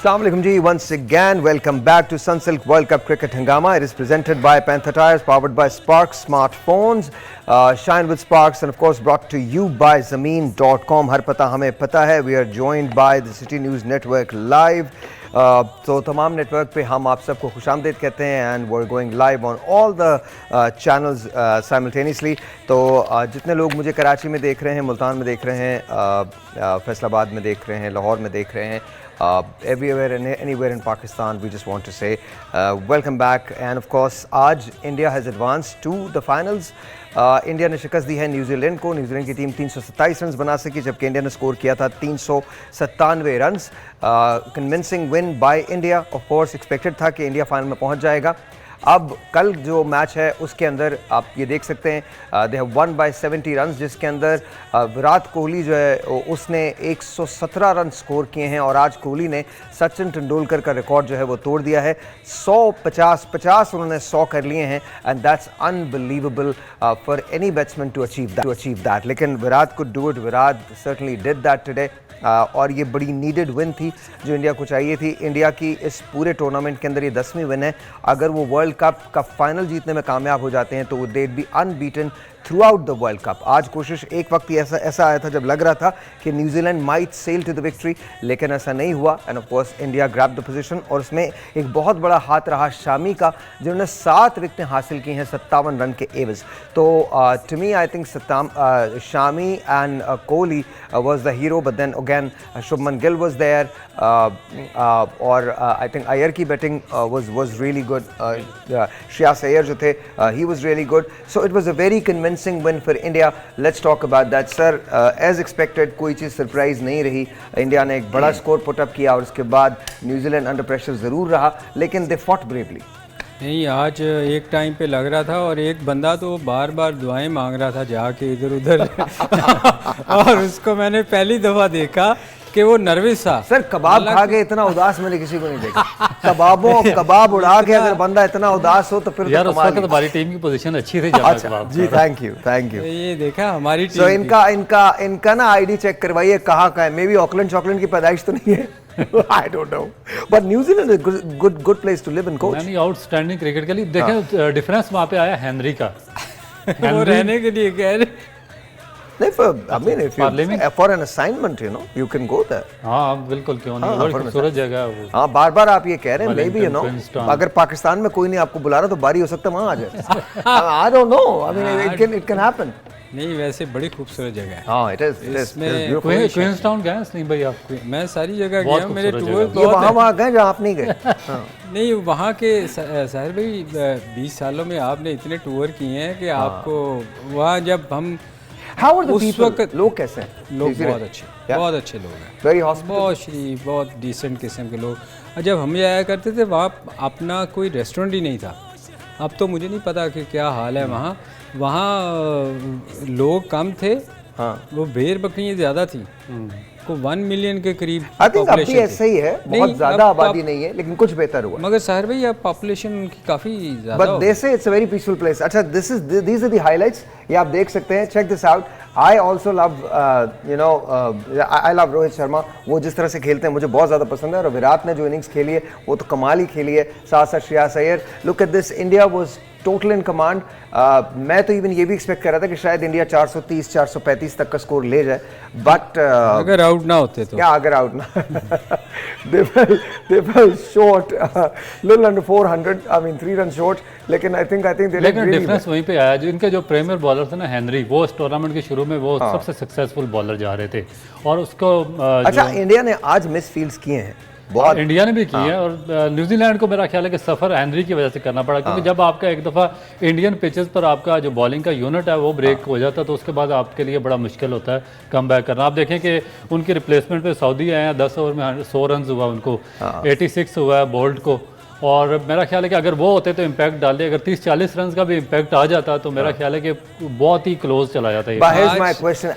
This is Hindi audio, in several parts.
Assalamu alaikum ji, once again welcome back to Sunsilk World Cup Cricket Hangama. It is presented by Panther Tires, powered by Sparks smartphones, shine with Sparks, and of course brought to you by Zameen.com. Har pata hame pata hai. We are joined by the City News Network live. तो तमाम नेटवर्क पे हम आप सबको खुशामदीद कहते हैं and we are going live on all the channels simultaneously. तो जितने लोग मुझे कराची में देख रहे हैं, मुल्तान में देख रहे हैं, फैसलाबाद में देख रहे हैं, लाहौर में देख रहे हैं, everywhere and anywhere in Pakistan, we just want to say welcome back. And of course आज India has advanced to the finals. India ने शिकस्त दी है न्यूजीलैंड को। न्यूजीलैंड की टीम 327 रन बना सकी, जबकि इंडिया ने स्कोर किया था 397 run. Convincing win by India. Of course expected था कि इंडिया फाइनल में पहुंच जाएगा। अब कल जो मैच है उसके अंदर आप ये देख सकते हैं they have one by 70 run, जिसके अंदर विराट कोहली जो है उसने 117 रन स्कोर किए हैं और आज कोहली ने सचिन तेंदुलकर का रिकॉर्ड जो है वो तोड़ दिया है। 150 उन्होंने 100 कर लिए हैं and that's unbelievable for any batsman to achieve that. लेकिन Virat could do it, Virat certainly did that today. और ये बड़ी नीडेड विन थी जो इंडिया को चाहिए थी। इंडिया की इस पूरे टूर्नामेंट के अंदर ये 10वीं विन है। अगर वो वर्ल्ड कप का फाइनल जीतने में कामयाब हो जाते हैं तो वो दे B unbeaten through out the world cup. आज कोशिश एक वक्त ही ऐसा आया था जब लग रहा था कि New Zealand might sail to the victory, लेकिन ऐसा नहीं हुआ and of course India grab the position. और उसमें एक बहुत बड़ा हाथ रहा शामी का, जिन्होंने 7 विकेटें हासिल की हैं 57 रन के एवज। तो to me I think Shami and Kohli was the hero, but then again Shubman Gill was there, और I think Iyer की batting was really good. Shreyas Iyer जो थे he was really good. So it was a very convincing win for India. Let's talk about that, sir. As expected कोई चीज़ सरप्राइज नहीं रही। इंडिया ने एक बड़ा स्कोर पुटअप किया और उसके बाद न्यूजीलैंड अंडर प्रेशर ज़रूर रहा, लेकिन दे फॉट ब्रेवली। नहीं, आज एक टाइम पे लग रहा था और एक बंदा तो बार बार दुआएं मांग रहा था जाके इधर उधर और उसको मैंने पहली दफ़ा देखा कि वो नर्वस था। सर कबाब खा के इतना उदास मैंने किसी को नहीं देखा। कबाब उड़ा के अगर बंदा इतना उदास हो तो फिर यार उस वक्त हमारी टीम की पोजीशन अच्छी थी। अच्छा जी, थैंक यू। ये देखा हमारी टीम। So इनका ना आईडी चेक करवाइए कहाँ का है। मे बी ऑकलैंड चॉकलैंड की पैदाइश तो नहीं है। I don't know, but New Zealand is a good place to live and coach. नहीं, आउटस्टैंडिंग क्रिकेट के लिए देखें डिफरेंस वहाँ पे आया हेनरी का। वो रहने के लिए कह रहे। I mean, if you for an assignment, you can go there. हाँ बिल्कुल, क्यों नहीं, बड़ी खूबसूरत जगह है वो। हाँ, बार आप ये कह रहे हैं, maybe अगर पाकिस्तान में कोई नहीं आपको बुला रहा तो बारी हो सकता है वहाँ आ जाए। I don't know, I mean it can happen. नहीं, वैसे बड़ी खूबसूरत जगह है। हाँ, it is beautiful. क्वींसटाउन गए नहीं भाई आप? मैं सारी जगह गया हूँ, मेरे टूर वहाँ गए जहाँ आप नहीं गए। नहीं, वहाँ के साहिर भाई 20 सालों में आपने इतने टूर किए हैं कि आपको वहाँ जब हम उस वक्त लोग कैसे हैं? लोग बहुत अच्छे लोग हैं, बहुत शरीफ, बहुत डिसेंट किस्म के लोग। जब हम आया करते थे वहाँ अपना कोई रेस्टोरेंट ही नहीं था। अब तो मुझे नहीं पता कि क्या हाल है वहाँ लोग कम थे। हाँ, वो भेड़ बकरियाँ ज़्यादा थी, को 1 मिलियन के करीब। आई थिंक अभी ऐसा ही है, बहुत ज़्यादा आबादी नहीं है, लेकिन कुछ बेहतर हुआ। मगर साहिर भाई अब पॉपुलेशन उनकी काफ़ी ज़्यादा। बट दे से it's a very peaceful place. अच्छा, these are the highlights, ये आप देख सकते हैं। Check this out. I also love I love Rohit Sharma. वो जिस तरह से खेलते हैं मुझे बहुत ज़्यादा पसंद है, और विराट ने जो इनिंग्स खेली है वो तो कमाल ही खेली है। साथ साथ Shreyas Iyer. Look at this, India was total in command. मैं तो इवन ये भी एक्सपेक्ट कर रहा था कि शायद इंडिया 430-435 तक का स्कोर ले जाए, बट अगर आउट ना होते तो। क्या अगर आउट ना they fell short, little under 400, I mean 3 runs short, लेकिन I think they लेकिन डिफरेंस वहीं पे आया जो इनके जो प्रीमियर बॉलर थे ना हेनरी, वो इस टूर्नामेंट के शुरू में वो सबसे सक्सेसफुल बॉलर जा रहे थे और उसको अच्छा इंडिया ने आज मिस फील्ड्स किए हैं बहुत। इंडिया ने भी की है और न्यूजीलैंड को मेरा ख्याल है कि सफ़र हेनरी की वजह से करना पड़ा, क्योंकि जब आपका एक दफ़ा इंडियन पिचेस पर आपका जो बॉलिंग का यूनिट है वो ब्रेक हो जाता है तो उसके बाद आपके लिए बड़ा मुश्किल होता है कम बैक करना। आप देखें कि उनके रिप्लेसमेंट पे सऊदी आए हैं, 10 ओवर में 100 रन हुआ उनको, 86 हुआ है बोल्ट को, और मेरा ख्याल है कि अगर वो होते तो इम्पैक्ट डालते, अगर 30-40 रन का भी इम्पैक्ट आ जाता तो मेरा ख्याल है कि बहुत ही क्लोज चला जाता है। But here's my question,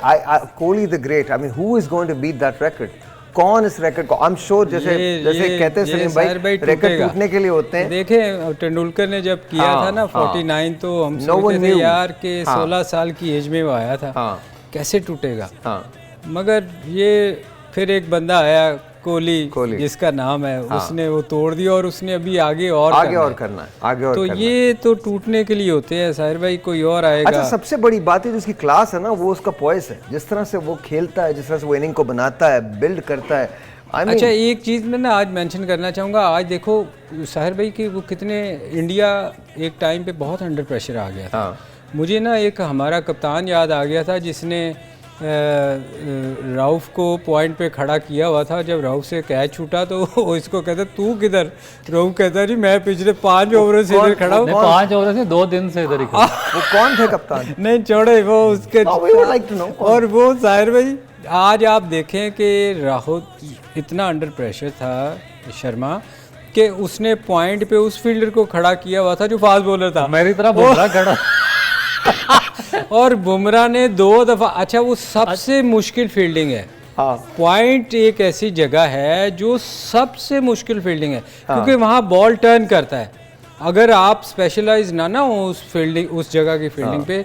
Kohli the great, I mean who is going to beat that record? कौन इस रिकॉर्ड को? आई एम श्योर जैसे कहते हैं सलीम भाई रिकॉर्ड टूटने के लिए होते हैं। देखें तेंदुलकर ने जब किया था ना 49, तो हम सोचते थे यार के 16 साल की एज में वो आया था, कैसे टूटेगा। मगर ये फिर एक बंदा आया कोहली जिसका नाम है, उसने वो तोड़ दिया और उसने अभी आगे और करना है, आगे और तो करना ये तो टूटने के लिए होते हैं साहिर भाई, कोई और आएगा। अच्छा, सबसे बड़ी बात है जो उसकी क्लास है ना, वो उसका पॉइस है, जिस तरह से वो खेलता है, जिस तरह से वो इनिंग को बनाता है, बिल्ड करता है। अच्छा, एक चीज़ मैं ना आज मेंशन करना चाहूँगा। आज देखो साहिर भाई कि वो कितने, इंडिया एक टाइम पे बहुत अंडर प्रेशर आ गया था। मुझे ना एक हमारा कप्तान याद आ गया था जिसने राउफ को पॉइंट पे खड़ा किया हुआ था। जब राउफ से कैच छूटा तो वो इसको कहता तू किधर, राउफ कहता जी मैं पिछले 5 ओवरों से इधर खड़ा हूँ। 5 ओवर से 2 दिन से इधर ही खड़ा। वो कौन थे कप्तान? नहीं छोड़े, वो उसके और वो साहिर भाई आज आप देखें कि राहुल इतना अंडर प्रेशर था शर्मा कि उसने पॉइंट पे उस फील्डर को खड़ा किया हुआ था जो फास्ट बॉलर था, मेरी तरह बुमराह खड़ा। और बुमराह ने 2 दफ़ा, अच्छा वो सबसे मुश्किल फील्डिंग है। पॉइंट एक ऐसी जगह है जो सबसे मुश्किल फील्डिंग है, क्योंकि वहाँ बॉल टर्न करता है। अगर आप स्पेशलाइज ना हो उस फील्डिंग, उस जगह की फील्डिंग पे,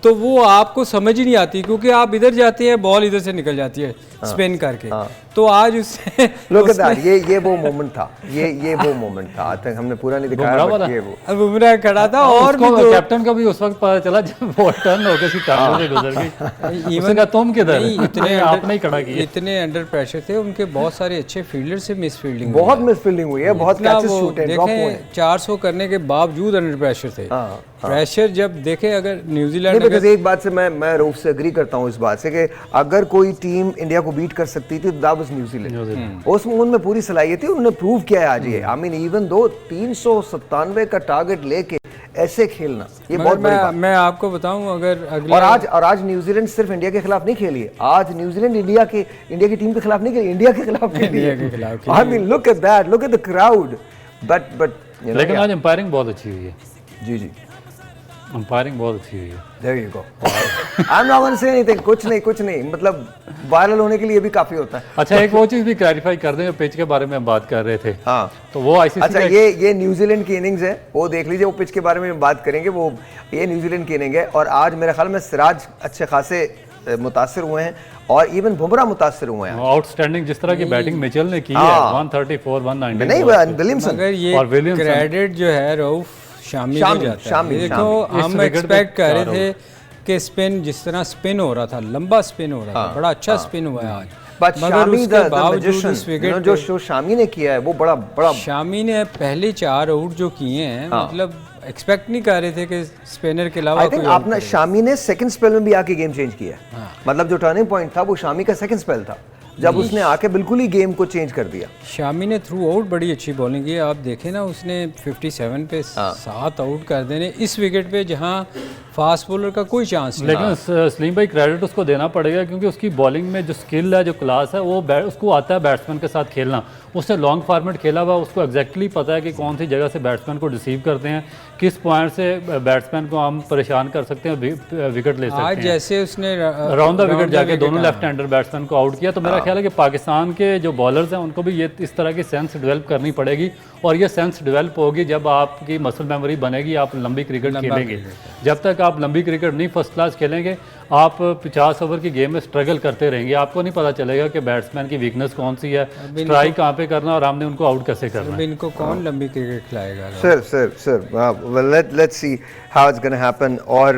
तो वो आपको समझ ही नहीं आती, क्योंकि आप इधर जाते हैं बॉल इधर से निकल जाती है स्पिन करके। तो आज उससे ये वो मोमेंट था, ये वो मोमेंट था। आज तक हमने पूरा नहीं दिखाया, बट ये वो बुमराह खड़ा था। और भी कैप्टन को भी उस वक्त पता चला जब बॉल टर्न होकर उसकी टांगों से गुजर गई। इवन तुम किधर, इतने आपने ही खड़ा किया। इतने अंडर प्रेशर थे उनके, बहुत सारे अच्छे फील्डर से मिस फील्डिंग, बहुत मिस फील्डिंग हुई है, बहुत कैचेस छूटे, ड्रॉप हुए। 400 करने के बावजूद अंडर प्रेशर थे। प्रेशर जब देखे, अगर न्यूजीलैंड, एक बात से मैं रूफ से एग्री करता हूँ इस बात से कि अगर कोई टीम इंडिया को बीट कर सकती थी तो दैट वाज न्यूजीलैंड। उसमें उनमें पूरी सलाहियत थी, उन्होंने प्रूव किया है आज ये। आई मीन इवन दो 397 का टारगेट लेके ऐसे खेलना, ये बहुत बड़ी बात। मैं आपको बताऊं, अगर अगले और आज न्यूजीलैंड सिर्फ इंडिया के खिलाफ नहीं खेली है, आज न्यूजीलैंड इंडिया की टीम के खिलाफ नहीं खेली, इंडिया के खिलाफ खेली है। I mean look at that, look at the crowd. But लेकिन आज एम्पायरिंग बहुत अच्छी हुई है। जी अंपायरिंग बहुत अच्छी हुई है। There you go. I'm not going to say anything. कुछ नहीं, मतलब वायरल होने के लिए भी काफी होता है। अच्छा, एक वो चीज भी क्लैरिफाई कर दें, पिच के बारे में हम बात कर रहे थे। हाँ, तो वो आईसीसी, अच्छा ये न्यूजीलैंड की इनिंग्स है, वो देख लीजिए। वो पिच के बारे में बात करेंगे, वो ये न्यूजीलैंड की इनिंग है। और आज मेरे ख्याल में सिराज अच्छे खासे मुतासिर हुए हैं और इवन बुमराह मुतासिर हुए हैं। आउटस्टैंडिंग जिस तरह की बैटिंग मिचेल ने की है, 134 190, नहीं विलियमसन, मगर ये क्रेडिट जो है रऊफ शामी को जाता है। देखो हम एक्सपेक्ट कर रहे थे कि स्पिन, जिस तरह स्पिन हो रहा था, लंबा स्पिन हो रहा था, बड़ा अच्छा स्पिन हुआ है आज। मगर उसके बावजूद इस विकेट जो शामी ने किया है वो बड़ा शामी ने पहले 4 आउट जो किए हैं, मतलब एक्सपेक्ट नहीं कर रहे थे कि स्पिनर के अलावा कोई आपने, शामी ने सेकंड स्पेल में भी आके गेम चेंज किया। मतलब जो टर्निंग पॉइंट था वो शामी का सेकंड स्पेल था, जब उसने आके बिल्कुल ही गेम को चेंज कर दिया। शामी ने थ्रू आउट बड़ी अच्छी बॉलिंग की। आप देखें ना, उसने 57 पे 7 आउट कर देने इस विकेट पे जहां फास्ट बॉलर का कोई चांस नहीं। लेकिन सलीम भाई क्रेडिट उसको देना पड़ेगा, क्योंकि उसकी बॉलिंग में जो स्किल है, जो क्लास है, वो उसको आता है बैट्समैन के साथ खेलना। उसने लॉन्ग फॉर्मेट खेला हुआ, उसको एग्जैक्टली पता है कि कौन सी जगह से बैट्समैन को रिसीव करते हैं, किस पॉइंट से बैट्समैन को हम परेशान कर सकते हैं, विकेट ले सकते हैं। आज जैसे उसने राउंड द विकेट जाके दोनों लेफ्ट हैंडर बैट्समैन को आउट किया। तो मेरा ख्याल है कि पाकिस्तान के जो बॉलर्स हैं उनको भी ये इस तरह की सेंस डेवलप करनी पड़ेगी, और ये सेंस डेवलप होगी जब आपकी मसल मेमोरी बनेगी, आप लंबी क्रिकेट खेलेंगे। जब तक आप लंबी क्रिकेट नहीं फर्स्ट क्लास खेलेंगे, आप 50 ओवर की गेम में स्ट्रगल करते रहेंगे, आपको नहीं पता चलेगा कि बैट्समैन की वीकनेस कौन सी है, स्ट्राइक कहाँ पे करना और हमने उनको आउट कैसे करना है। इनको कौन लंबी क्रिकेट खिलाएगा? Sir let's see how it's gonna happen. और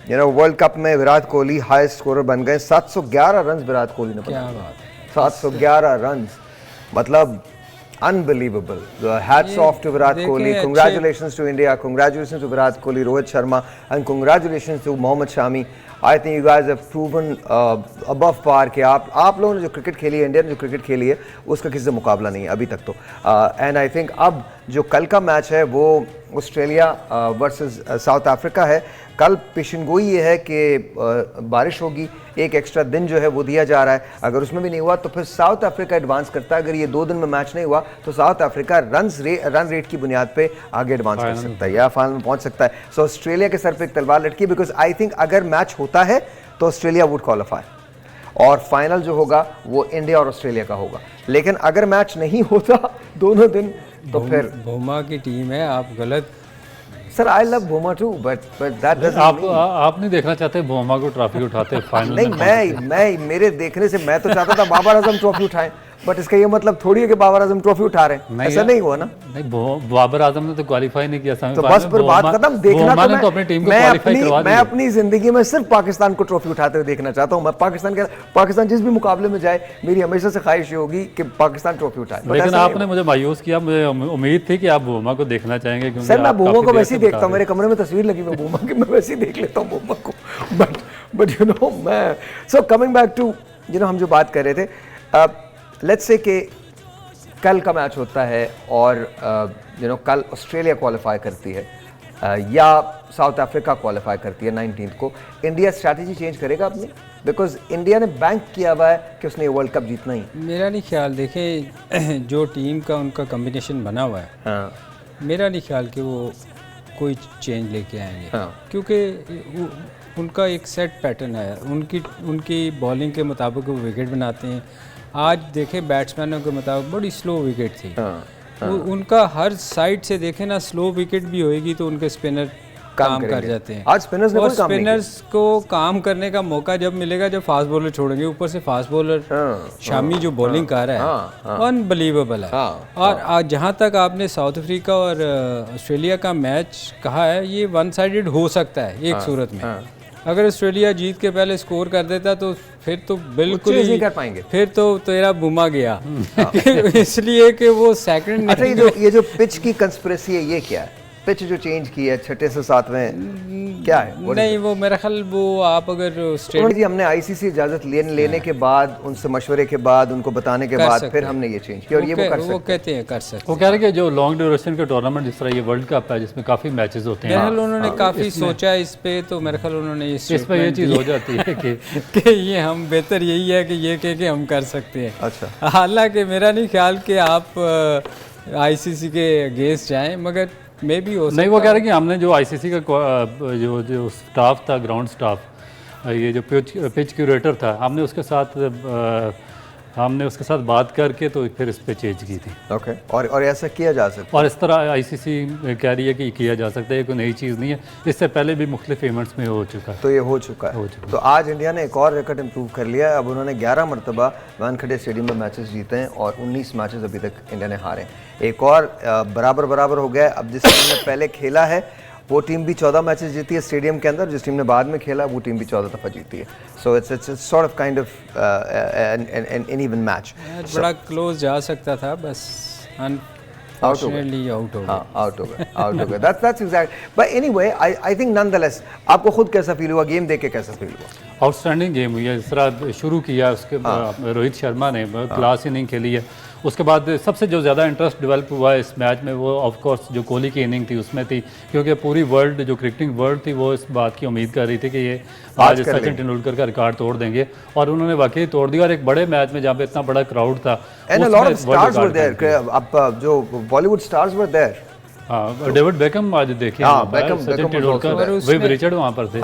वर्ल्ड कप में विराट कोहली हाईएस्ट स्कोरर बन गए। 711 रन विराट कोहली ने बनाए। क्या बात है, 711 रन, मतलब unbelievable. Hats off to Virat Kohli. Congratulations to India. Congratulations to Virat Kohli, Rohit Sharma, and congratulations to Mohammad Shami. I think you guys have proven above par कि आप लोगों ने जो क्रिकेट खेली है, इंडियन जो क्रिकेट खेली है, उसका किसी से मुकाबला नहीं है अभी तक तो। एंड आई थिंक अब जो कल का मैच है वो ऑस्ट्रेलिया वर्सेस साउथ अफ्रीका है। कल पेशनगोई ये है कि बारिश होगी, एक एक्स्ट्रा दिन जो है वो दिया जा रहा है। अगर उसमें भी नहीं हुआ तो फिर साउथ अफ्रीका एडवांस करता है। अगर ये 2 दिन में मैच नहीं हुआ तो साउथ अफ्रीका रन रेट की बुनियाद पे आगे एडवांस कर सकता है या फाइनल में पहुंच सकता है। सो ऑस्ट्रेलिया के सर पे एक तलवार लटकी, बिकॉज आई थिंक अगर मैच होता है तो ऑस्ट्रेलिया वुड क्वालिफाई और फाइनल जो होगा वो इंडिया और ऑस्ट्रेलिया का होगा। लेकिन अगर मैच नहीं होता दोनों दिन तो फिर बुमा की टीम है, आप गलत। Sir I love Bumrah too, but that doesn't आप नहीं देखना चाहते बुमा को ट्रॉफी उठाते फाइनल नहीं, मैं मेरे देखने से मैं तो चाहता था बाबर आजम ट्रॉफी उठाएं, बट इसका ये मतलब थोड़ी है कि बाबर आजम ट्रॉफी उठा रहे हैं, ऐसा नहीं हुआ ना। नहीं, बाबर आजम ने तो क्वालीफाई नहीं किया तो बस फिर बात खत्म। देखना तो अपनी टीम को क्वालीफाई करवा दी। मैं अपनी जिंदगी में सिर्फ पाकिस्तान को ट्रॉफी उठाते हुए देखना चाहता हूँ। मैं पाकिस्तान जिस भी मुकाबले में जाए, मेरी हमेशा से ख्वाहिश ये होगी कि पाकिस्तान ट्रॉफी उठाए। लेकिन आपने मुझे मायूस किया, मुझे उम्मीद थी कि आप बूमा को देखना चाहेंगे, क्योंकि सर मैं बूमा को वैसे ही देखता हूँ, मेरे कमरे में तस्वीर लगी हुई बूमा की, मैं वैसे ही देख लेता हूँ बूमा को। बट यू नो मैं सो कमिंग बैक टू हम जो बात कर रहे थे, लेट्स से कि कल का मैच होता है और कल ऑस्ट्रेलिया क्वालिफाई करती है या साउथ अफ्रीका क्वालिफाई करती है 19 को, इंडिया स्ट्रैटेजी चेंज करेगा अपनी? बिकॉज इंडिया ने बैंक किया हुआ है कि उसने वर्ल्ड कप जीतना ही। मेरा नहीं ख्याल, देखें जो टीम का उनका कॉम्बिनेशन बना हुआ है, हाँ। मेरा नहीं ख्याल कि वो कोई चेंज लेके आएंगे। हाँ। क्योंकि उनका एक सेट पैटर्न है, उनकी बॉलिंग के मुताबिक वो विकेट बनाते हैं। आज देखें बैट्समैनों के मुताबिक बड़ी स्लो विकेट थी। उनका हर साइड से देखें ना, स्लो विकेट भी होएगी तो उनके स्पिनर काम कर जाते हैं। आज स्पिनर्स ने कोई काम नहीं किया। स्पिनर्स को काम करने का मौका जब मिलेगा जब फास्ट बॉलर छोड़ेंगे, ऊपर से फास्ट बॉलर शामी जो बॉलिंग कर रहा है अनबिलीवेबल है। और आज जहाँ तक आपने साउथ अफ्रीका और ऑस्ट्रेलिया का मैच कहा है, ये वन साइडेड हो सकता है एक सूरत में। अगर ऑस्ट्रेलिया जीत के पहले स्कोर कर देता तो फिर तो बिल्कुल ही नहीं कर पाएंगे, फिर तो तेरा बुमा गया। इसलिए कि वो सेकंड। अच्छा, ये जो पिच की कंस्पिरेसी है, ये क्या है? पिच जो चेंज की है 6 से 7वें, क्या है? नहीं, वो मेरा ख्याल वो आप अगर स्टेट जी, हमने आईसीसी इजाजत लेने के बाद, उनसे मशवरे के बाद, उनको बताने के बाद फिर हमने ये चेंज किया और ये वो कहते हैं कर सकते। वो कह रहे हैं कि जो लॉन्ग ड्यूरेशन के टूर्नामेंट जिस तरह ये वर्ल्ड कप है जिसमें काफ़ी मैचेस होते हैं, उन्होंने काफ़ी सोचा इस पे, तो मेरे ख्याल उन्होंने इस पे ये चीज़ हो जाती है कि ये हम बेहतर यही है कि ये कह के हम कर सकते हैं। अच्छा, हालांकि मेरा नहीं ख्याल कि आप आईसीसी के अगेंस्ट जाएं, मगर मे भी हो नहीं। वो कह रहे हैं कि हमने जो आईसीसी का जो स्टाफ था, ग्राउंड स्टाफ, ये जो पिच क्यूरेटर था, हमने उसके साथ बात करके तो फिर इस पे चेंज की थी। ओके, और ऐसा किया जा सकता है, और इस तरह आईसीसी कह रही है कि किया जा सकता है, ये कोई नई चीज़ नहीं है, इससे पहले भी मुख्तलिफ इवेंट्स में हो चुका है। तो ये हो चुका है। तो आज इंडिया ने एक और रिकॉर्ड इंप्रूव कर लिया है। अब उन्होंने 11 मरतबा वानखेड़े स्टेडियम में मैचेस जीते हैं और 19 मैचेस अभी तक इंडिया ने हारे। एक और बराबर हो गया है। अब जिस टीम ने पहले खेला है वो टीम भी 14 मैचेस जीती है स्टेडियम के अंदर, जिस टीम ने बाद में खेला वो टीम भी 14 दफ़ा जीती है। So it's sort of kind of an even match. बड़ा क्लोज जा सकता था, बस आउट हो गए। That's exact. But anyway, I think nonetheless, आपको खुद कैसा फील हुआ, गेम देख के कैसा फील हुआ? आउटस्टैंडिंग गेम हुई है। इस तरह शुरू किया उसके रोहित शर्मा ने क्लास इनिंग खेली है। उसके बाद सबसे जो ज़्यादा इंटरेस्ट डेवलप हुआ है इस मैच में, वो ऑफ कोर्स जो कोहली की इनिंग थी उसमें थी, क्योंकि पूरी वर्ल्ड जो क्रिकेटिंग वर्ल्ड थी वो इस बात की उम्मीद कर रही थी कि ये आज सचिन तेंदुलकर का रिकॉर्ड तोड़ देंगे, और उन्होंने वाकई तोड़ दिया। और एक बड़े मैच में जहाँ पे इतना बड़ा क्राउड था, जो Bollywood stars were there. David Beckham आज देखिए, सचिन तेंदुलकर, विव रिचर्ड वहाँ पर थे।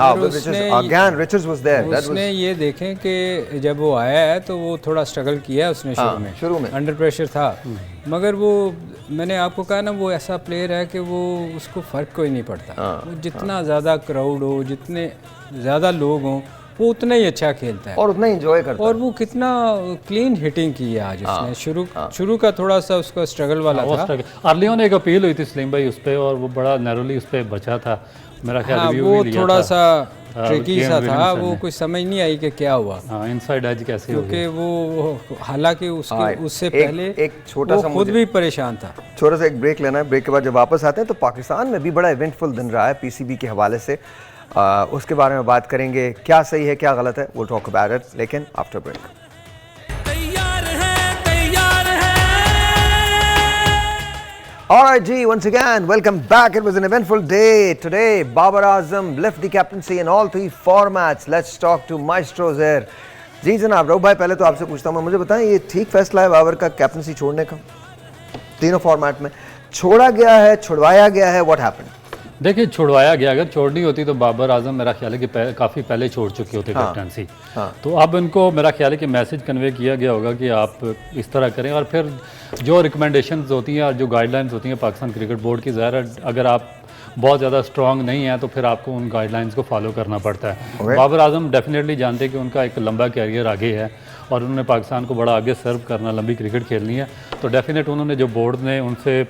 उसने ये देखें कि जब वो आया है तो वो थोड़ा स्ट्रगल किया है उसने शुरू में अंडर प्रेशर था, मगर वो मैंने आपको कहा ना, वो ऐसा प्लेयर है कि वो उसको फ़र्क कोई नहीं पड़ता। वो जितना ज़्यादा क्राउड हो, जितने ज़्यादा लोग हों, वो उतना ही अच्छा खेलता है और उतना एंजॉय करता है। और वो कितना क्लीन हिटिंग की है आज उसने। शुरू का थोड़ा सा उसका स्ट्रगल वाला था। अर्लियों ने एक अपील हुई थी सलीम भाई उस पर, और वो बड़ा नैरोली उस पर बचा था मेरा ख्याल। वो थोड़ा सा ट्रिकी सा था, वो कुछ समझ नहीं आई कि क्या हुआ। इनसाइड एज कैसे हो गया, क्योंकि वो हालांकि उससे पहले एक छोटा सा खुद भी परेशान था। छोटा सा एक ब्रेक लेना है। ब्रेक के बाद जब वापस आते हैं तो पाकिस्तान में भी बड़ा इवेंटफुल दिन रहा है पीसीबी के हवाले से, उसके बारे में बात करेंगे, क्या सही है क्या गलत है, वो टॉक अबाउट इट, लेकिन after break. All right, G, once again, welcome back. It was an eventful day today. Babar Azam left the captaincy in all 3 formats. Let's talk to maestros here. जी जनाब, रऊफ भाई, पहले तो आपसे पूछता हूँ, मुझे बताएं ये ठीक फैसला है बाबर का कैप्टनसी छोड़ने का? तीनों फॉर्मेट में छोड़ा गया है, छुड़वाया गया है, व्हाट हैपेंड? देखिए, छुड़वाया गया, अगर छोड़नी होती तो बाबर आजम मेरा ख्याल है कि काफ़ी पहले छोड़ चुके होते कैप्टनसी। तो अब इनको मेरा ख्याल है कि मैसेज कन्वे किया गया होगा कि आप इस तरह करें, और फिर जो रिकमेंडेशंस होती हैं और जो गाइडलाइंस होती हैं पाकिस्तान क्रिकेट बोर्ड की, ज़ाहिर है अगर आप बहुत ज़्यादा स्ट्रॉन्ग नहीं है तो फिर आपको उन गाइडलाइंस को फॉलो करना पड़ता है। बाबर आजम डेफिनेटली जानते हैं कि उनका एक लंबा कैरियर आगे है, और उन्होंने पाकिस्तान को बड़ा आगे सर्व करना, लंबी क्रिकेट खेलनी है, तो डेफिनेट उन्होंने जो बोर्ड ने उनसे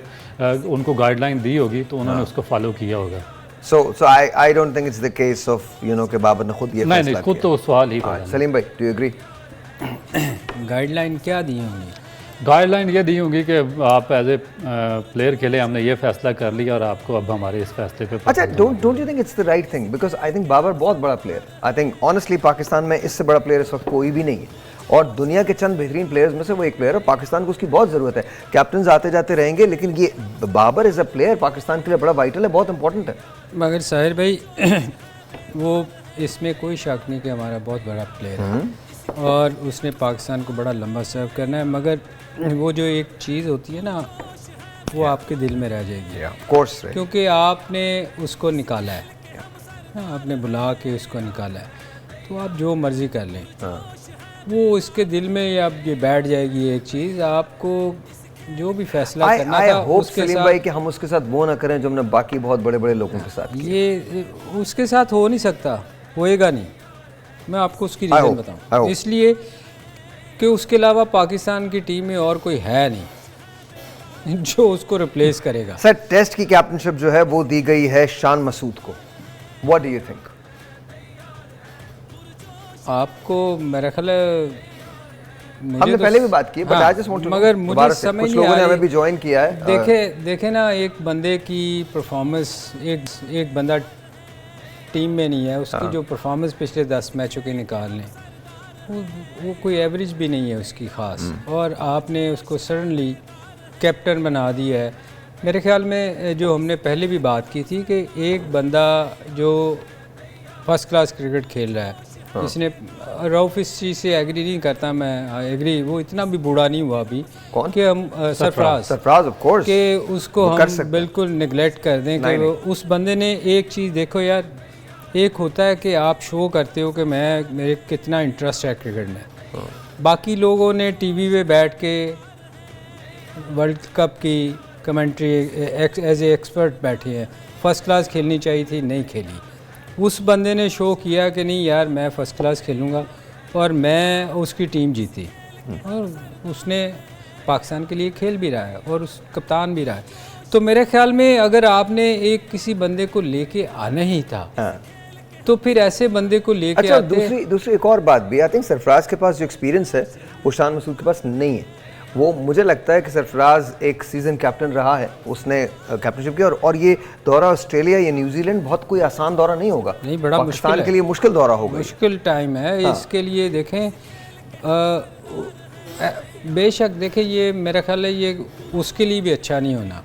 उनको गाइडलाइन दी होगी तो उन्होंने उसको फॉलो किया होगा। So I don't think it's the case of कि बाबर ने खुद ये फैसला नहीं, खुद तो सवाल ही पैदा। सलीम भाई, do you agree? गाइडलाइन क्या दी होंगी? गाइडलाइन ये दी होंगी कि आप एज ए प्लेयर खेले, हमने ये फैसला कर लिया और आपको अब हमारे इस फैसले पे अच्छा, don't you think it's the right thing? Because I think Babar बहुत बड़ा player, I think honestly Pakistan में इससे बड़ा प्लेयर इस वक्त कोई भी नहीं है और दुनिया के चंद बेहतरीन प्लेयर्स में से वो एक प्लेयर है। पाकिस्तान को उसकी बहुत ज़रूरत है। कैप्टन आते जाते रहेंगे, लेकिन ये Babar is a player Pakistan के लिए बड़ा वाइटल है, बहुत इंपॉर्टेंट है। मगर साहिर भाई वो इसमें कोई शक नहीं कि हमारा बहुत बड़ा प्लेयर है और उसने पाकिस्तान को बड़ा लंबा सर्व करना है, मगर वो जो एक चीज़ होती है ना वो आपके दिल में रह जाएगी, कोर्स क्योंकि आपने उसको निकाला है, आपने बुला के उसको निकाला है, तो आप जो मर्ज़ी कर लें, वो उसके दिल में या ये बैठ जाएगी एक चीज़। आपको जो भी फैसला करना था उसके साथ, भाई कि हम उसके साथ वो ना करें जो हमने बाकी बहुत बड़े बड़े लोगों के साथ, ये उसके साथ हो नहीं सकता, होएगा नहीं। मैं आपको उसकी रीज़न बताऊं, इसलिए कि उसके अलावा पाकिस्तान की टीम में और कोई है नहीं जो उसको रिप्लेस करेगा। सर, टेस्ट की कैप्टनशिप जो है वो दी गई है शान मसूद को। What do you think? आपको मेरा ख्याल है हमने पहले भी बात की, but I just want to, मगर मुझे समझ नहीं आ रही, लोगों ने हमें भी ज्वाइन किया है। देखे ना, एक बंदे की परफॉर्मेंस, एक बंदा टीम में नहीं है, उसकी जो परफॉर्मेंस पिछले 10 मैचों के निकाल लें, वो कोई एवरेज भी नहीं है उसकी ख़ास, और आपने उसको सडनली कैप्टन बना दिया है। मेरे ख्याल में जो हमने पहले भी बात की थी कि एक बंदा जो फर्स्ट क्लास क्रिकेट खेल रहा है, इसने रऊफ इस चीज़ से एग्री नहीं करता, मैं एग्री, वो इतना भी बूढ़ा नहीं हुआ अभी कि हम सरफराज ऑफ कोर्स कि उसको हम बिल्कुल निगलेक्ट कर दें कि उस बंदे ने एक चीज़ देखो यार, एक होता है कि आप शो करते हो कि मेरे कितना इंटरेस्ट है क्रिकेट में, बाकी लोगों ने टीवी पे बैठ के वर्ल्ड कप की कमेंट्री एज ए एक्सपर्ट बैठे हैं, फर्स्ट क्लास खेलनी चाहिए थी, नहीं खेली। उस बंदे ने शो किया कि नहीं यार मैं फ़र्स्ट क्लास खेलूँगा, और मैं उसकी टीम जीती, और उसने पाकिस्तान के लिए खेल भी रहा है और उस कप्तान भी रहा है। तो मेरे ख्याल में अगर आपने एक किसी बंदे को लेके आना ही था तो फिर ऐसे बंदे को लेके अच्छा, आते। दूसरी एक और बात भी, आई थिंक सरफराज के पास जो एक्सपीरियंस है वो शान मसूद के पास नहीं है। वो मुझे लगता है कि सरफराज एक सीज़न कैप्टन रहा है, उसने कैप्टनशिप किया, और ये दौरा ऑस्ट्रेलिया या न्यूजीलैंड बहुत कोई आसान दौरा नहीं होगा, नहीं, बड़ा पाकिस्तान के लिए मुश्किल दौरा होगा, मुश्किल टाइम है। हाँ। इसके लिए देखें, बेशक देखें, ये मेरा ख्याल है ये उसके लिए भी अच्छा नहीं होना,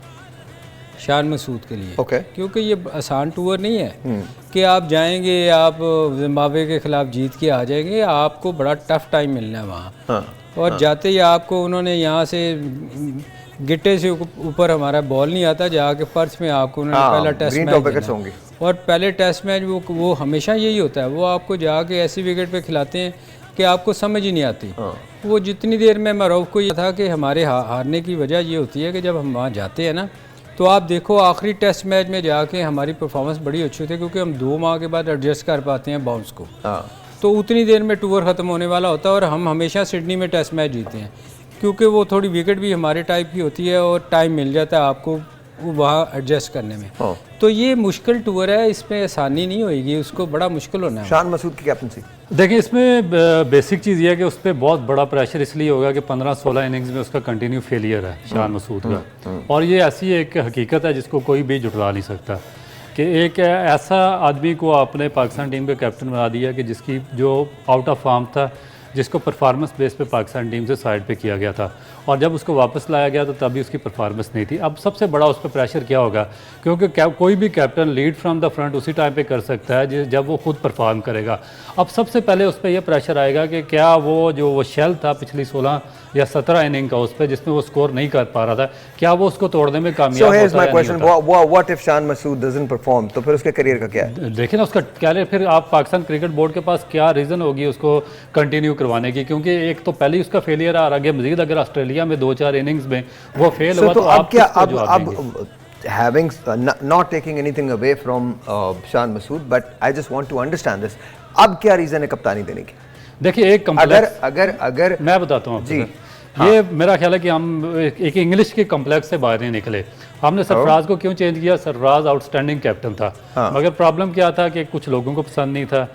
शान मसूद के लिए, क्योंकि ये आसान टूर नहीं है कि आप जाएंगे, आप जिम्बाब्वे के खिलाफ जीत के आ जाएंगे, आपको बड़ा टफ टाइम मिलना है वहाँ। और जाते ही आपको उन्होंने यहाँ से गिट्टे से ऊपर, हमारा बॉल नहीं आता, जाके फर्श में आपको उन्होंने पहला टेस्ट मैच, और पहले टेस्ट मैच वो हमेशा यही होता है, वो आपको जाके ऐसी विकेट पे खिलाते हैं कि आपको समझ ही नहीं आती। वो जितनी देर में मरूफ को ये था कि हमारे हारने की वजह ये होती है कि जब हम वहाँ जाते हैं ना, तो आप देखो आखिरी टेस्ट मैच में जाके हमारी परफॉर्मेंस बड़ी अच्छी होती है, क्योंकि हम 2 माह के बाद एडजस्ट कर पाते हैं बाउंस को, तो उतनी देर में टूर ख़त्म होने वाला होता है, और हम हमेशा सिडनी में टेस्ट मैच जीते हैं, क्योंकि वो थोड़ी विकेट भी हमारे टाइप की होती है और टाइम मिल जाता है आपको वहाँ एडजस्ट करने में। तो ये मुश्किल टूर है, इसमें आसानी नहीं होगी, उसको बड़ा मुश्किल होना है। शान मसूद की कैप्टनसी, देखिए इसमें बेसिक चीज़ ये है कि उस पर बहुत बड़ा प्रेशर इसलिए होगा कि 15-16 इनिंग्स में उसका कंटिन्यू फेलियर है शान मसूद का, और ये ऐसी एक हकीकत है जिसको कोई भी जुटला नहीं सकता कि एक ऐसा आदमी को आपने पाकिस्तान टीम का कैप्टन बना दिया कि जिसकी जो आउट ऑफ फॉर्म था, जिसको परफॉर्मेंस बेस पे पाकिस्तान टीम से साइड पे किया गया था, और जब उसको वापस लाया गया तो तभी उसकी परफॉर्मेंस नहीं थी। अब सबसे बड़ा उस पर प्रेशर क्या होगा, क्योंकि कोई भी captain lead from the front उसी टाइम पे कर सकता है जब वो खुद परफॉर्म करेगा। अब सबसे पहले उस पर यह प्रेशर आएगा कि क्या वो शेल था पिछली 16 या 17 इनिंग का उस पर, जिसमें वो स्कोर नहीं कर पा रहा था, क्या वो उसको तोड़ने में कामयाब होता है? So here's my question, what if Shan Masood doesn't perform, तो फिर उसके करियर का क्या है? देखिए ना उसका क्या, फिर आप पाकिस्तान क्रिकेट बोर्ड के पास क्या रीज़न होगी उसको कंटिन्यू करवाने की, क्योंकि एक तो पहले ही उसका फेलियर आ गया, मजीद अगर ऑस्ट्रेलिया में 2-4 इनिंग्स में वो फेल हुआ, तो आप क्या अब having not taking anything away from Shan Masood, but I just want to understand this, अब क्या रीज़न है कप्तानी देने की? देखिए एक कम्प्लेक्स, अगर मैं बताता हूँ जी, आपको, ये मेरा ख्याल है कि हम एक इंग्लिश के कम्प्लेक्स से बाहर नहीं निकले। हमने सरफराज को क्यों चेंज किया? सरफराज आउटस्टैंडिंग कैप्टन था, मगर प्रॉब्लम क्या था कि कुछ लोगों को पसंद नहीं था,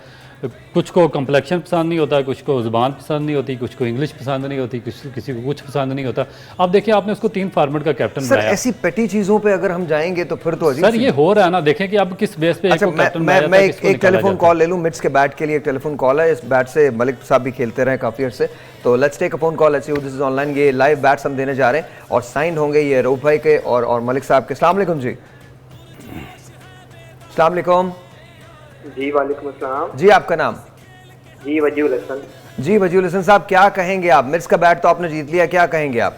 कुछ को कम्प्लेक्शन पसंद नहीं होता, कुछ को ज़ुबान पसंद नहीं होती, कुछ को इंग्लिश पसंद नहीं होती, किसी को कुछ पसंद नहीं होता। अब देखिए आपने उसको 3 फॉर्मेट का कैप्टन सर बनाया। ऐसी पेटी चीजों पे अगर हम जाएंगे तो फिर तो अजीब सर ये हो रहा है ना, देखें कि अब किस बेस पे अच्छा, एक को कैप्टन बनाया मैं जाता है, किसको एक निकाला टेलीफोन जाता है। कॉल ले लूं। मिट्स के बैट के लिए एक टेलीफोन कॉल है। इस बैट से मलिक साहब भी खेलते रहे काफी अर्से, तो let's take a phone call. Let's see who this is online. ये लाइव बैट्स हम देने जा रहे हैं और साइन होंगे ये रऊफ भाई के और मलिक साहब के। अस्सलाम वालेकुम जी। अस्सलाम वालेकुम जी। वालेकुम अस्सलाम जी। आपका नाम? जी वजीउल हसन। जी वजीउल हसन साहब, क्या कहेंगे आप? मिट्स का बैट तो आपने जीत लिया, क्या कहेंगे आप?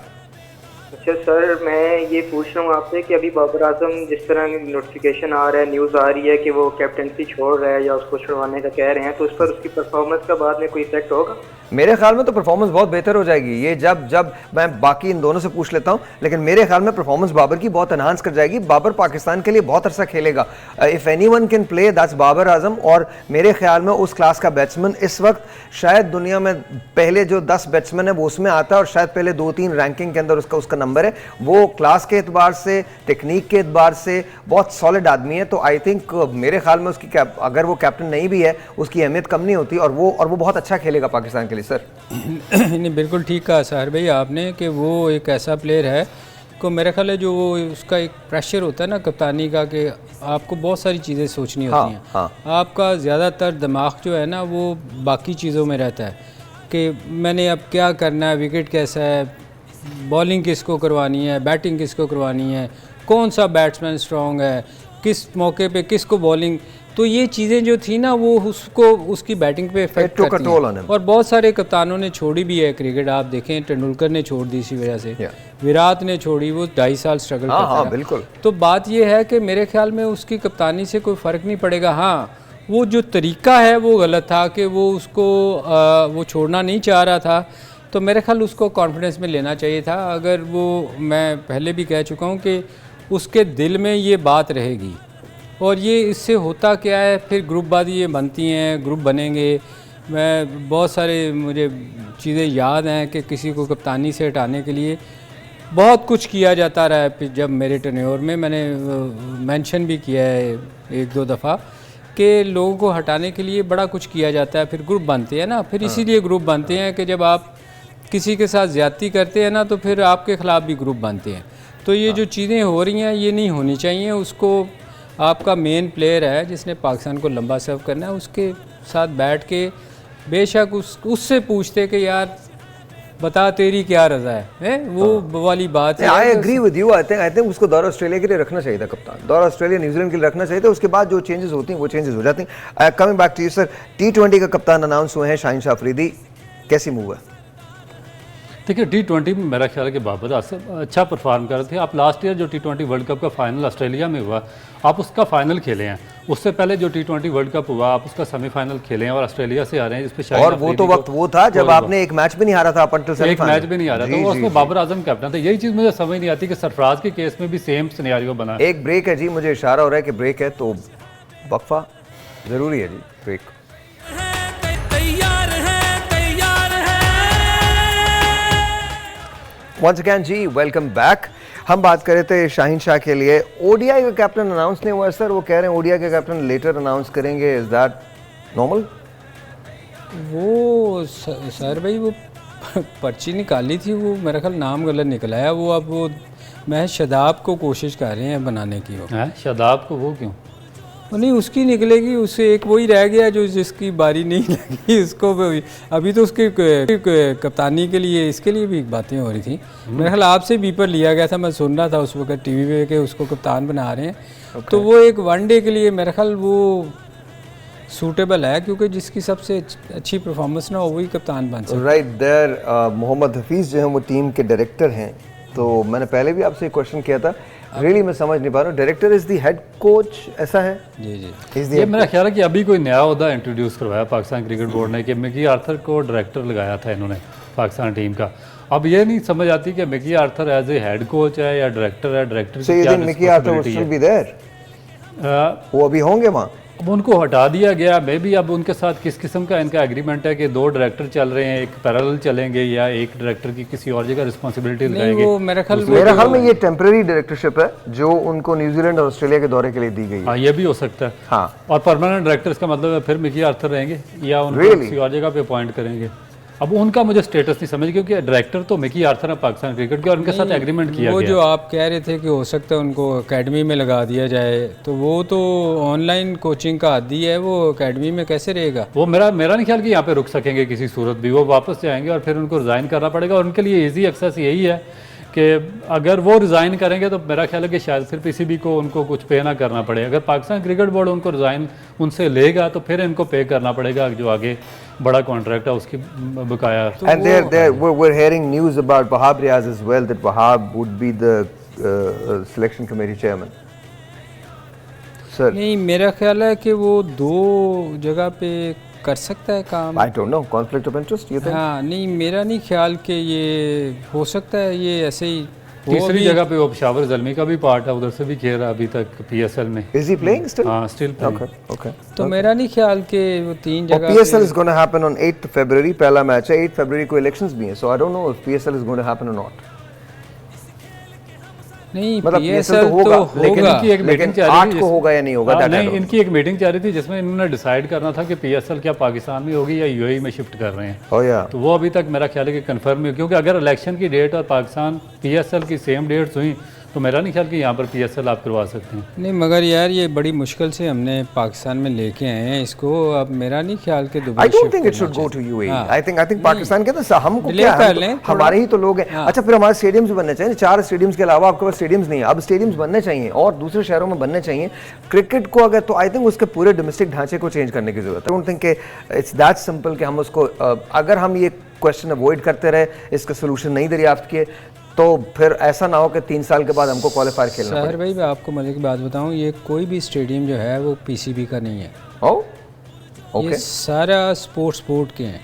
अच्छा सर, मैं ये पूछ रहा हूँ आपसे कि अभी बाबर आजम जिस तरह नोटिफिकेशन आ रहा है, न्यूज़ आ रही है कि वो कैप्टनसी छोड़ रहा है या उसको छुड़वाने का कह रहे हैं, तो उस पर उसकी परफॉर्मेंस का बाद में कोई इफेक्ट होगा? मेरे ख्याल में तो परफॉर्मेंस बहुत बेहतर हो जाएगी। ये जब मैं बाकी इन दोनों से पूछ लेता हूं, लेकिन मेरे ख्याल में परफॉर्मेंस बाबर की बहुत एनहांस कर जाएगी। बाबर पाकिस्तान के लिए बहुत अरसा खेलेगा। If anyone can play that's Babar Azam. और मेरे ख्याल में उस क्लास का बैट्समैन इस वक्त शायद दुनिया में पहले जो 10 बैट्समैन है वो उसमें आता है, और शायद पहले 2-3 रैंकिंग के अंदर उसका नंबर है। वो क्लास के एतबार से, टेक्निक के एतबार से बहुत सॉलिड आदमी है। तो आई थिंक मेरे ख्याल में उसकी अगर वो कैप्टन नहीं भी है उसकी अहमियत कम नहीं होती, और वो बहुत अच्छा खेलेगा पाकिस्तान के लिए। सर नहीं, बिल्कुल ठीक कहा साहर भाई आपने कि वो एक ऐसा प्लेयर है को मेरा ख्याल है जो वो उसका एक प्रेशर होता है ना कप्तानी का, कि आपको बहुत सारी चीज़ें सोचनी होती हैं। हाँ। आपका ज़्यादातर दिमाग जो है ना वो बाकी चीज़ों में रहता है कि मैंने अब क्या करना है, विकेट कैसा है, बॉलिंग किसको करवानी है, बैटिंग किसको करवानी है, कौन सा बैट्समैन स्ट्रॉन्ग है, किस मौके पे किसको बॉलिंग। तो ये चीज़ें जो थी ना वो उसको उसकी बैटिंग पे इफेक्ट करती हैं। और बहुत सारे कप्तानों ने छोड़ी भी है क्रिकेट। आप देखें तेंदुलकर ने छोड़ दी इसी वजह से, विराट ने छोड़ी, वो 2.5 साल स्ट्रगल करता रहा। बिल्कुल। तो बात ये है कि मेरे ख्याल में उसकी कप्तानी से कोई फ़र्क नहीं पड़ेगा। हाँ, वो जो तरीका है वो गलत था कि वो उसको वो छोड़ना नहीं चाह रहा था, तो मेरे ख्याल उसको कॉन्फिडेंस में लेना चाहिए था। अगर वो, मैं पहले भी कह चुका हूँ कि उसके दिल में ये बात रहेगी। और ये इससे होता क्या है, फिर ग्रुपबाजी ये बनती हैं, ग्रुप बनेंगे। मैं बहुत सारे मुझे चीज़ें याद हैं कि किसी को कप्तानी से हटाने के लिए बहुत कुछ किया जाता रहा है। जब मेरे टेन्योर में मैंने मेंशन भी किया है 1-2 दफ़ा कि लोगों को हटाने के लिए बड़ा कुछ किया जाता है, फिर ग्रुप बनते हैं ना। फिर इसीलिए ग्रुप बनते हैं कि जब आप किसी के साथ ज़्यादती करते हैं ना तो फिर आपके ख़िलाफ़ भी ग्रुप बनते हैं। तो ये जो चीज़ें हो रही हैं ये नहीं होनी चाहिए। उसको, आपका मेन प्लेयर है जिसने पाकिस्तान को लंबा सर्व करना है, उसके साथ बैठ के बेशक उससे पूछते कि यार बता तेरी क्या रज़ा है, वो वाली बात है। I agree with you. I think उसको दौरा ऑस्ट्रेलिया के लिए रखना चाहिए था कप्तान। दौरा ऑस्ट्रेलिया न्यूजीलैंड के लिए रखना चाहिए था। उसके बाद जो चेंजेस होती हैं वो चेंजेस हो जाती हैं। Coming back to you sir, T20 का कप्तान अनाउंस हुए हैं शाहीन शाह अफरीदी, कैसी मूव है? देखिए T20 में मेरा ख्याल है कि बाबर आजम अच्छा परफॉर्म कर रहे थे। आप लास्ट ईयर जो T20 वर्ल्ड कप का फाइनल ऑस्ट्रेलिया में हुआ, आप उसका फाइनल खेले हैं। उससे पहले जो T20 वर्ल्ड कप हुआ आप उसका सेमीफाइनल खेले हैं और ऑस्ट्रेलिया से आ रहे हैं, जिसपे शायद और वो तो वक्त वो था जब आपने एक मैच भी नहीं हारा था, अप अंटिल सेमीफाइनल एक मैच भी नहीं हारा था, और उसमें बाबर आजम कैप्टन थे। यही चीज़ मुझे समझ नहीं आती कि सरफराज के केस में भी सेम सिनेरियो बना। एक ब्रेक है जी, मुझे इशारा हो रहा है कि ब्रेक है, तो वक्फा जरूरी है जी, ब्रेक। वंस अगेन जी, वेलकम बैक। हम बात कर रहे थे शाहीन शाह के लिए। ओडीआई का कैप्टन अनाउंस नहीं हुआ सर, वो कह रहे हैं ओडीआई का कैप्टन लेटर अनाउंस करेंगे। Is that normal? वो सर भाई वो पर्ची निकाली थी, वो मेरा ख्याल नाम गलत निकला है। वो अब वो महज शादाब को कोशिश कर रहे हैं बनाने की। वो है शादाब को, वो क्यों नहीं, उसकी निकलेगी, उससे एक वही रह गया जो जिसकी बारी नहीं लगी उसको। अभी तो उसके कप्तानी के लिए, इसके लिए भी बातें हो रही थी। मेरे ख्याल आपसे भी पर लिया गया था, मैं सुन रहा था उस वक्त टीवी पे कि उसको कप्तान बना रहे हैं। तो वो एक वनडे के लिए मेरे ख्याल वो सूटेबल है, क्योंकि जिसकी सबसे अच्छी परफॉर्मेंस ना हो वही कप्तान बन सकता है। Right there. मोहम्मद हफीज़ जो है वो टीम के डायरेक्टर हैं। तो मैंने पहले भी आपसे एक क्वेश्चन किया था, रियली मैं समझ नहीं पा रहा हूँ। Director is the head coach, ऐसा है? जी। ये मेरा ख्याल है कि अभी कोई नया ओहदा इंट्रोड्यूस करवाया पाकिस्तान क्रिकेट बोर्ड ने कि मिकी आर्थर को डायरेक्टर लगाया था इन्होंने पाकिस्तान टीम का। अब ये नहीं समझ आती कि Mickey Arthur as a head coach है या डायरेक्टर है। Director Mickey Arthur will still be there? वो अभी होंगे वहाँ? अब उनको हटा दिया गया, मे भी अब उनके साथ किस किस्म का इनका एग्रीमेंट है कि 2 डायरेक्टर चल रहे हैं, एक पैरेलल चलेंगे या एक डायरेक्टर की किसी और जगह रिस्पॉन्सिबिलिटी लगाएंगे। वो मेरे ख्याल में ये टेम्पररी डायरेक्टरशिप है जो उनको न्यूजीलैंड और ऑस्ट्रेलिया के दौरे के लिए दी गई है। हाँ, ये भी हो सकता है। हाँ, और परमानेंट डायरेक्टर इसका मतलब है फिर मिकी आर्थर रहेंगे या उनको किसी और जगह पे अपॉइंट करेंगे। अब उनका मुझे स्टेटस नहीं समझ, क्योंकि डायरेक्टर तो मिकी आर्थर है पाकिस्तान क्रिकेट के और उनके साथ एग्रीमेंट किया गया। वो जो आप कह रहे थे कि हो सकता है उनको एकेडमी में लगा दिया जाए, तो वो तो ऑनलाइन कोचिंग का आदी है, वो एकेडमी में कैसे रहेगा? वो मेरा नहीं ख्याल कि यहाँ पे रुक सकेंगे किसी सूरत भी, वो वापस जाएंगे और फिर उनको रिज़ाइन करना पड़ेगा। और उनके लिए ईजी एक्सेस यही है कि अगर वो रिज़ाइन करेंगे तो मेरा ख्याल है कि शायद फिर पीसीबी को उनको कुछ पे ना करना पड़े। अगर पाकिस्तान क्रिकेट बोर्ड उनको रिज़ाइन उनसे लेगा तो फिर इनको पे करना पड़ेगा जो आगे बड़ा कॉन्ट्रैक्ट है उसकी बकाया। And we're hearing news about Wahab Riaz as well, that Wahab would be the selection committee chairman. Sir, नहीं, मेरा ख्याल है कि वो 2 जगह पे कर सकता है काम। I don't know, conflict of interest, you think? हाँ, नहीं, मेरा नहीं ख्याल कि ये हो सकता है, ये ऐसे ही हो। तीसरी जगह पे वो पेशावर ज़ल्मी का भी पार्ट है, उधर से भी खेल रहा है अभी तक पीएसएल में। Is he playing still? हाँ, स्टिल Okay. तो मेरा नहीं ख्याल कि वो 3 जगह PSL is going to happen on 8th February, पहला मैच है, 8 February को इलेक्शंस भी हैं, so I don't know if PSL is going to happen or not. नहीं, मतलब PSL तो होगा, लेकिन इनकी एक मीटिंग चल रही थी को होगा या नहीं होगा, नहीं, इनकी एक मीटिंग चल रही थी जिसमें इन्होंने डिसाइड करना था कि पीएसएल क्या पाकिस्तान में होगी या यूएई में शिफ्ट कर रहे हैं। Oh yeah. तो वो अभी तक मेरा ख्याल है कि कंफर्म नहीं, क्योंकि अगर इलेक्शन की डेट और पाकिस्तान पीएसएल की सेम डेट्स हुई तो मेरा नहीं ख्याल कि यहाँ पर पीएसएल आप करवा सकते हैं। नहीं, मगर यार ये बड़ी मुश्किल से हमने पाकिस्तान में लेके आए हैं इसको, अब मेरा नहीं ख्याल कि I don't think it should go to UAE. I think Pakistan के तो हमको क्या है, हमारे ही तो लोग हैं। अच्छा, फिर हमारे स्टेडियम्स बनने चाहिए, 4 स्टेडियम्स के अलावा आपके पास स्टेडियम्स नहीं है, अब स्टेडियम्स बनने चाहिए और दूसरे शहरों में बनने चाहिए क्रिकेट को अगर, तो आई थिंक उसके पूरे डोमेस्टिक ढांचे को चेंज करने की जरूरत है। I don't think it's that simple कि हम उसको, अगर हम ये क्वेश्चन अवॉइड करते रहे, इसका सोल्यूशन नहीं दरियाफ्त किए, तो फिर ऐसा ना हो कि 3 साल के बाद हमको क्वालिफायर खेलना पड़े। सहर भाई, मैं आपको मजे की बात बताऊं, ये कोई भी स्टेडियम जो है वो पीसीबी का नहीं है। ये सारा स्पोर्ट्स बोर्ड के हैं।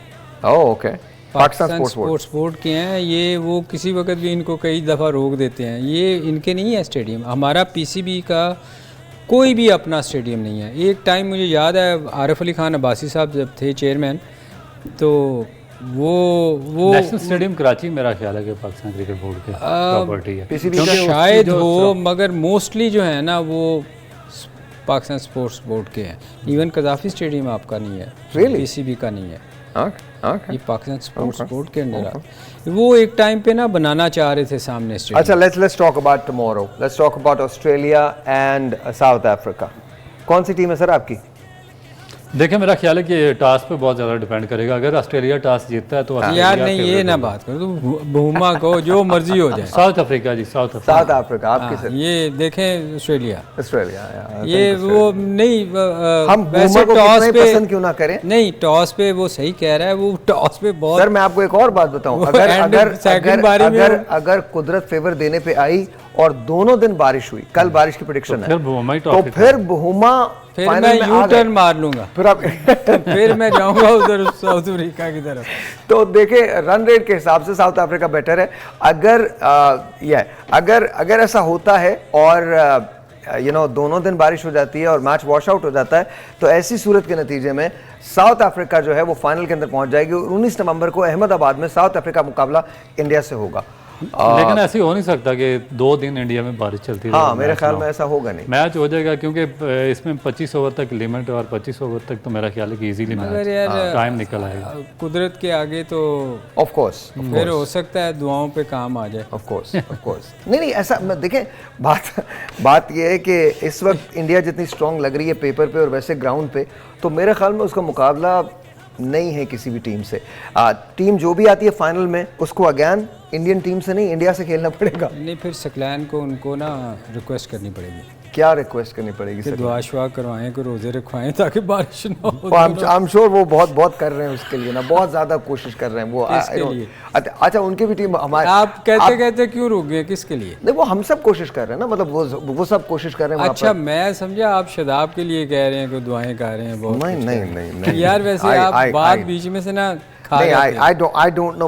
ओके, पाकिस्तान स्पोर्ट्स बोर्ड के हैं ये। वो किसी वक्त भी इनको कई दफ़ा रोक देते हैं, ये इनके नहीं है स्टेडियम। हमारा पीसीबी का कोई भी अपना स्टेडियम नहीं है। एक टाइम मुझे याद है, आरिफ अली खान अब्बासी साहब जब थे चेयरमैन, तो वो नेशनल स्टेडियम कराची मेरा ख्याल है कि पाकिस्तान क्रिकेट बोर्ड के प्रॉपर्टी है, शायद हो, मगर मोस्टली जो है ना वो पाकिस्तान स्पोर्ट्स बोर्ड के हैं। इवन कजाफी स्टेडियम आपका नहीं है, पीसीबी का नहीं है। ये पाकिस्तान स्पोर्ट्स बोर्ड के अंदर है। वो एक टाइम पे ना बनाना चाह रहे थे सामने स्टेडियम। अच्छा, let's talk about tomorrow. Let's talk about Australia and south Africa. कौन सी टीम है सर आपकी? देखिए, मेरा ख्याल है कि टॉस पे बहुत ज़्यादा डिपेंड करेगा। अगर ऑस्ट्रेलिया टॉस जीतता है तो यार नहीं, ये ना बात करो, तो भूमा को जो मर्जी हो जाए। साउथ अफ्रीका जी, साउथ अफ्रीका आपकी सर। ये देखें ऑस्ट्रेलिया ये वो नहीं, हम वैसे को टॉस पे पसंद क्यों ना करें? नहीं, टॉस पे वो सही कह रहा है, वो टॉस पे बहुत। सर मैं आपको एक और बात बताऊं, अगर कुदरत फेवर देने पे आई और दोनों दिन बारिश हुई, कल बारिश की प्रेडिक्शन है, तो फिर बुहुमा फिर मैं यू टर्न मार लूंगा, फिर आप फिर मैं जाऊंगा उधर साउथ अफ्रीका की तरफ। तो देखिए, रन रेट के हिसाब से साउथ अफ्रीका बेटर है। अगर ऐसा होता है और दोनों दिन बारिश हो जाती है और मैच वॉश आउट हो जाता है, तो ऐसी सूरत के नतीजे में साउथ अफ्रीका जो है वो फाइनल के अंदर पहुंच जाएगी और 19 नवंबर को अहमदाबाद में साउथ अफ्रीका मुकाबला इंडिया से होगा। लेकिन ऐसे हो नहीं सकता कि 2 दिन इंडिया में बारिश चलती रहे। हाँ, मेरे ख्याल में ऐसा होगा नहीं। मैच हो जाएगा क्योंकि इसमें 25 ओवर तक लिमिट है और 25 ओवर तक तो मेरा ख्याल है कि इजीली टाइम निकल आएगा। कुदरत के आगे तो ऑफ कोर्स फिर हो सकता है दुआओं पे काम आ जाए। ऑफ कोर्स नहीं ऐसा देखें, बात ये है कि इस वक्त इंडिया जितनी स्ट्रांग लग रही है पेपर पे और वैसे ग्राउंड पे, तो मेरे ख्याल में उसका मुकाबला नहीं है किसी भी टीम से। टीम जो भी आती है फाइनल में, उसको अगेन इंडियन टीम से नहीं, इंडिया से खेलना पड़ेगा। नहीं, फिर सकलैन को उनको ना रिक्वेस्ट करनी पड़ेगी। क्या रिक्वेस्ट करनी पड़ेगी सर? दुआ शुआ करवाएं, को रोजे रखवाएं ताकि बारिश ना हो। आई एम श्योर वो बहुत कर रहे हैं उसके लिए ना, बहुत ज्यादा कोशिश कर रहे हैं वो। अच्छा, उनकी भी टीम हमारे। आप कहते क्यों रुक गए? किसके लिए? नहीं, वो हम सब कोशिश कर रहे हैं ना, मतलब वो सब कोशिश कर रहे हैं। अच्छा, मैं समझा आप शदाब के लिए कह रहे हैं कि दुआएं कर रहे हैं बहुत। नहीं यार, वैसे आप बात बीच में से ना आई डोंट नो।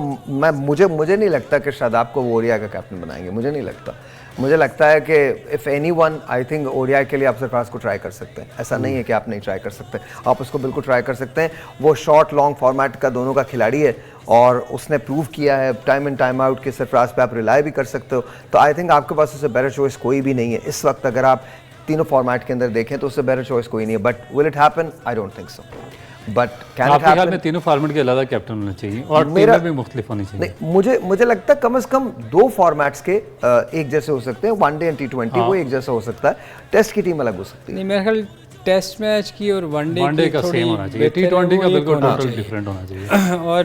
मुझे नहीं लगता कि शादाब को वोरिया का कैप्टन बनाएंगे, मुझे नहीं लगता। मुझे लगता है कि if anyone, I think ODI के लिए आप सरफराज को ट्राई कर सकते हैं। ऐसा नहीं है कि आप नहीं ट्राई कर सकते, आप उसको बिल्कुल ट्राई कर सकते हैं। वो शॉर्ट लॉन्ग फॉर्मेट का दोनों का खिलाड़ी है और उसने प्रूव किया है टाइम इन टाइम आउट के सरफराज पे आप रिलाई भी कर सकते हो। तो आई थिंक आपके पास उससे बेटर चॉइस कोई भी नहीं है इस वक्त। अगर आप तीनों फॉर्मेट के अंदर देखें तो उससे बेटर चॉइस कोई नहीं है। But will it happen? I don't think so. But can it आपके ख्याल में हैपन? तीनों फॉर्मेट के अलग कैप्टन होने चाहिए और मेरा- टीमें भी मुख्तलिफ होनी चाहिए। नहीं, मुझे लगता है कम से कम 2 फॉर्मेट्स के एक जैसे हो सकते हैं। वनडे एंड T20 वो एक जैसा हो सकता है, टेस्ट की टीम अलग हो सकती है। नहीं, मेरे ख्याल टेस्ट मैच की और वनडे वनडे की का थोड़ी सेम होना चाहिए, बेहतर है, T20 का वो एक बिल्कुल होना टोटल चाहिए। डिफरेंट होना चाहिए। और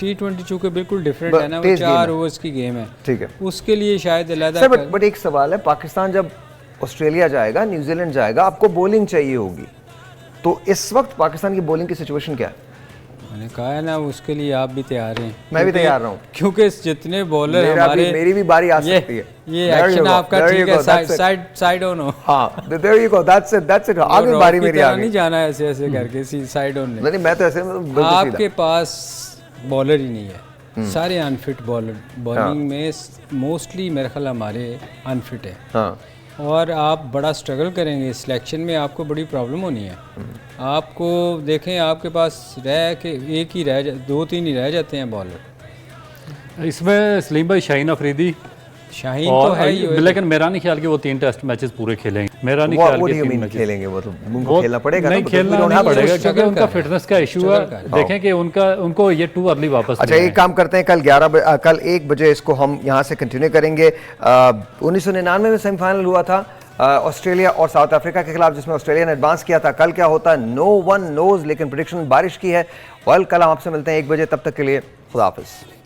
T20 चूँकि बिल्कुल डिफरेंट है ना, वो तेज गेम 4 है। ओवर्स की गेम है, ठीक है उसके लिए शायद अलहदा सर। बट एक सवाल है, पाकिस्तान जब ऑस्ट्रेलिया जाएगा, न्यूजीलैंड जाएगा, आपको बॉलिंग चाहिए होगी, तो इस वक्त पाकिस्तान की बॉलिंग की सिचुएशन क्या है? मैंने कहा है ना, उसके लिए आप भी तैयार हैं। मैं भी तैयार हूँ, क्योंकि जितने बॉलर हमारे, मेरी भी बारी आ सकती है। ये There you एक्शन go, आपका there you ठीक है, go, that's it. Side on हो। हाँ, there you go, that's it, आगे और बारी की मेरी तरह आ गई। नहीं जाना ऐसे ऐसे करके साइड ऑन नहीं, मैं तो ऐसे बिल्कुल आपके सीधा। पास बॉलर ही नहीं है, सारे अनफिट बॉलर। बॉलिंग में मोस्टली मेरे ख्याल हमारे अनफिट है, हाँ, और आप बड़ा स्ट्रगल करेंगे सिलेक्शन में, आपको बड़ी प्रॉब्लम होनी है। आपको देखें, आपके पास रह के एक ही 2-3 ही रह जाते हैं बॉलर। इसमें सलीम भाई, शाहीन अफरीदी शाहीन तो और है ही, लेकिन मेरा नहीं ख्याल कि वो 3 टेस्ट मैचेस पूरे खेलेंगे। मेरा नहीं ख्याल वो कि नहीं 3 मीन मैचेस खेलेंगे, वो तो उनको खेलना पड़ेगा ना, नहीं, because खेलना we don't नहीं have पड़ेगा choice। क्योंकि उनका फिटनेस का इशू है। देखें कि उनको ये टू अर्ली वापस अच्छा, एक काम करते हैं, कल 1 बजे इसको हम यहाँ से कंटिन्यू करेंगे। 1999 में सेमीफाइनल हुआ था ऑस्ट्रेलिया और साउथ अफ्रीका के खिलाफ, जिसमें ऑस्ट्रेलिया ने एडवांस किया था। कल क्या होता है नो वन नोज, लेकिन प्रेडिक्शन बारिश की है। कल हम आपसे मिलते हैं 1 बजे, तब तक के लिए खुदा हाफिज़।